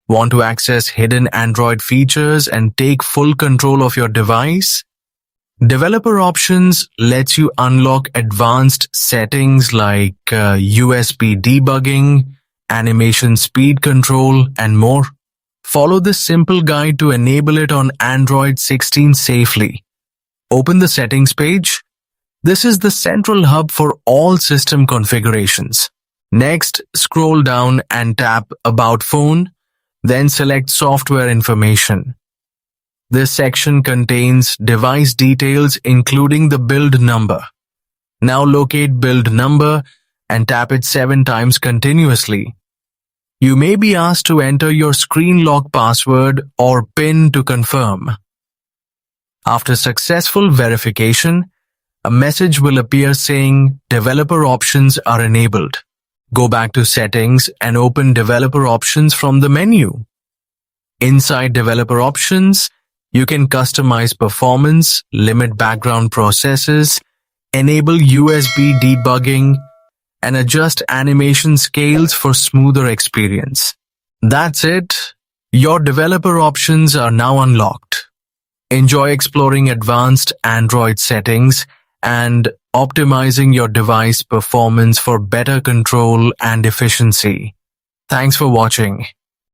Want to access hidden Android features and take full control of your device? Developer Options lets you unlock advanced settings like USB debugging, animation speed control, and more. Follow this simple guide to enable it on Android 16 safely. Open the settings page. This is the central hub for all system configurations. Next, scroll down and tap About Phone, then select Software Information. This section contains device details including the build number. Now locate build number and tap it 7 times continuously. You may be asked to enter your screen lock password or PIN to confirm. After successful verification, a message will appear saying Developer Options are enabled. Go back to Settings and open Developer Options from the menu. Inside Developer Options, you can customize performance, limit background processes, enable USB debugging, and adjust animation scales for smoother experience. That's it. Your developer options are now unlocked. Enjoy exploring advanced Android settings and optimizing your device performance for better control and efficiency. Thanks for watching.